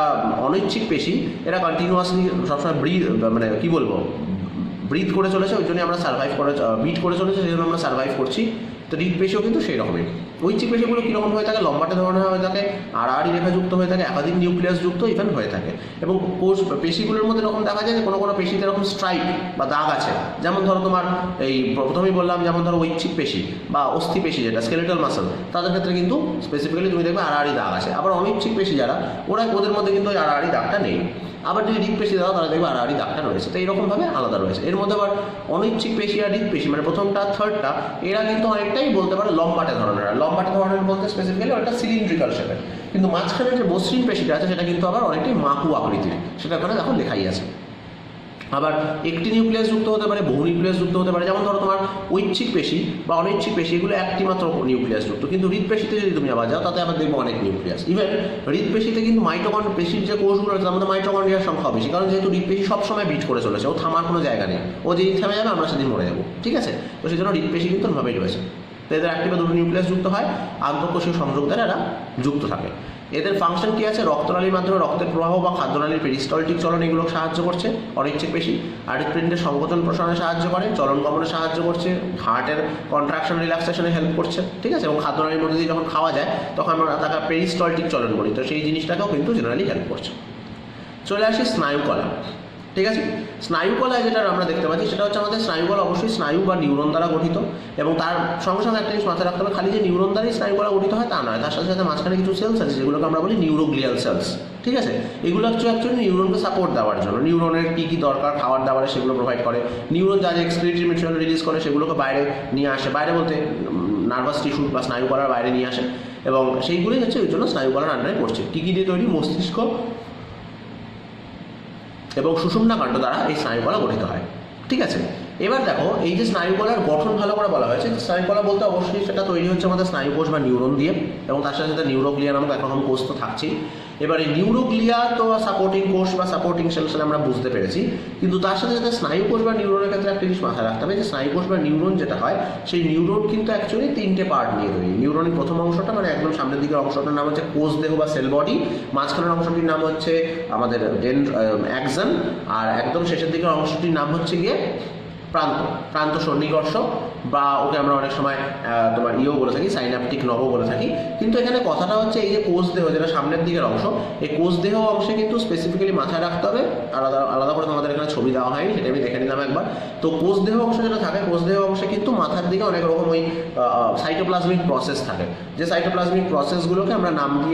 অনৈচ্ছিক পেশি। এরা কন্টিনিউয়াসলি সবসময় মানে কী বলবো, ব্রিথ করে চলেছে, ওই জন্যই আমরা সার্ভাইভ করে, বিট করে চলেছে, সেই জন্য আমরা সার্ভাইভ করছি। তো হৃদপেশিও কিন্তু সেই রকমই। ঐচ্ছিক পেশিগুলো কীরকম হয়ে থাকে, লম্বাটে ধরনের হয়ে থাকে, আড়াআড়ি রেখাযুক্ত হয়ে থাকে, একাধিক নিউক্লিয়াস যুক্ত ইভেন হয়ে থাকে। এবং পেশিগুলোর মধ্যে এরকম দেখা যায় যে কোনো কোনো পেশিতে এরকম স্ট্রাইপ বা দাগ আছে, যেমন ধরো তোমার এই প্রথমেই বললাম, যেমন ধরো ঐচ্ছিক পেশি বা অস্থি পেশি যেটা স্কেলেটাল মাসেল, তাদের ক্ষেত্রে কিন্তু স্পেসিফিক্যালি তুমি দেখবে আড়াআড়ি দাগ আছে। আবার অনৈচ্ছিক পেশি যারা, ওদের মধ্যে কিন্তু ওই আড়াআড়ি দাগটা নেই। আবার যদি হৃদপেশি দাও তাহলে দেখবে আড়াআড়ি দাগটা রয়েছে। তো এইরকমভাবে আলাদা রয়েছে। এর মধ্যে আবার অনৈচ্ছিক পেশি আর হৃদপেশি মানে প্রথমটা থার্ডটা, এরা কিন্তু অনেকটাই বলতে পারো লম্বাটে ধরনের। আর লম্বাটে ধরনের বলতে স্পেসিফিক্যালি অনেকটা সিলিন্ড্রিক্যাল শেপের, কিন্তু মাঝখানে যে মসৃণ পেশিটা আছে সেটা কিন্তু আবার অনেকটাই মাকু আকৃতির, সেটা ওখানে দেখো লেখাই আছে। আবার একটি নিউক্লিয়াস যুক্ত হতে পারে, বহু নিউক্লিয়াস যুক্ত হতে পারে। যেমন ধরো তোমার ঐচ্ছিক পেশি বা অনৈচ্ছিক পেশি এগুলো একটি মাত্র নিউক্লিয়াস যুক্ত, কিন্তু হৃদপেশিতে যদি তুমি আবার যাও তাতে আবার দেখবো অনেক নিউক্লিয়াস। ইভেন হৃদপেশিতে কিন্তু পেশির যে কোষগুলো আছে তার মধ্যে মাইটোকন্ড্রিয়ার সংখ্যা বেশি, কারণ যেহেতু হৃদপেশি সবসময় বিট করে চলেছে, ও থামার কোনো জায়গা নেই, ও যেদিন থেমে যাবে আমরা সেদিন মরে যাবো, ঠিক আছে। তো সেই জন্য হৃদপেশি কিন্তু ওইভাবেই রয়েছে। তো এদের একটি বা দুটো নিউক্লিয়াস যুক্ত হয়, আন্তঃকোষীয় সংযোগ দ্বারা এরা যুক্ত থাকে। এদের ফাংশন কী আছে, রক্তনালীর মাধ্যমে রক্তের প্রবাহ বা খাদ্যনালীর পেরিস্টলটিক চলন এগুলো সাহায্য করছে অনৈচ্ছিক পেশি। আর হৃৎপিণ্ডের সংকোচন প্রসারণে সাহায্য করে, চলন গমনে সাহায্য করছে, হার্টের কন্ট্রাকশন রিল্যাক্সেশনে হেল্প করছে, ঠিক আছে। এবং খাদ্যনালীর মধ্যে দিয়ে যখন খাওয়া যায় তখন আমরা তাকে পেরিস্টলটিক চলন বলি, তো সেই জিনিসটাকেও কিন্তু জেনারেলি হেল্প করছে। চলে আসি স্নায়ুকলা, ঠিক আছে। স্নায়ুকলায় যেটা আমরা দেখতে পাচ্ছি সেটা হচ্ছে আমাদের স্নায়ুকলা অবশ্যই স্নায়ু বা নিউরন দ্বারা গঠিত, এবং তার সঙ্গে সঙ্গে একটা জিনিস মাথায় রাখতে হবে, খালি যে নিউরন দ্বারাই স্নায়ুকলা গঠিত হয় তা নয়, তার সাথে সাথে মাঝখানে কিছু সেলস আছে যেগুলোকে আমরা বলি নিউরোগ্লিয়াল সেলস, ঠিক আছে। এগুলো অ্যাকচুয়ালি নিউরনকে সাপোর্ট দেওয়ার জন্য, নিউরনের কী কী দরকার খাওয়ার দাওয়ারে সেগুলো প্রোভাইড করে। নিউরন যা যে এক্সক্রিটরি ম্যাটেরিয়াল রিলিজ করে সেগুলোকে বাইরে নিয়ে আসে, বাইরে বলতে নার্ভাস টিস্যু বা স্নায়ুকলার বাইরে নিয়ে আসে, এবং সেইগুলোই হচ্ছে ওই জন্য স্নায়ুকলার আন্ডারে পড়ছে। কী কী দিয়ে তৈরি, মস্তিষ্ক এবং সুষুম্না কাণ্ড দ্বারা এই স্নায়ুকলা গঠিত হয়, ঠিক আছে। এবার দেখো এই যে স্নায়ুকলার গঠন ভালো করে বলা হয়েছে, স্নায়ুকলা বলতে অবশ্যই সেটা তৈরি হচ্ছে আমাদের স্নায়ুকোষ বা নিউরন দিয়ে, এবং তার সাথে সাথে নিউরোগ্লিয়া নামক একরকম কোষ তো থাকছেই। এবার এই নিউরোগ্লিয়া তো সাপোর্টিং কোষ বা সাপোর্টিং সেলস আমরা বুঝতে পেরেছি, কিন্তু তার সাথে সাথে স্নায়ুকোষ বা নিউরনের ক্ষেত্রে একটা জিনিস মাথায় রাখতে হবে যে স্নায়ুকোষ বা নিউরন যেটা হয় সেই নিউরন কিন্তু অ্যাকচুয়ালি 3টে পার্ট নিয়ে তৈরি। নিউরনের প্রথম অংশটা মানে একদম সামনের দিকের অংশটার নাম হচ্ছে কোষ দেহ বা সেল বডি, মাঝখানের অংশটির নাম হচ্ছে আমাদের অ্যাক্সন, আর একদম শেষের দিকের অংশটির নাম হচ্ছে গিয়ে প্রান্ত সন্নিকর্ষ, বা ওকে আমরা অনেক সময় তোমার বলে থাকি, সাইনাপটিক নব বলে থাকি। কিন্তু এখানে কথাটা হচ্ছে এই যে কোষ দেহ যেটা সামনের দিকের অংশ, এই কোষ দেহ অংশে কিন্তু স্পেসিফিক্যালি মাথায় রাখতে হবে, আলাদা করে তোমাদের এখানে ছবি দেওয়া হয়নি, সেটা আমি দেখে নিলাম একবার। তো কোষ দেহ অংশ যেটা থাকে, কোষ দেহ অংশে কিন্তু মাথার দিকে অনেক রকম ওই সাইটোপ্লাজমিক প্রসেস থাকে, যে সাইটোপ্লাজমিক প্রসেসগুলোকে আমরা নাম দিয়ে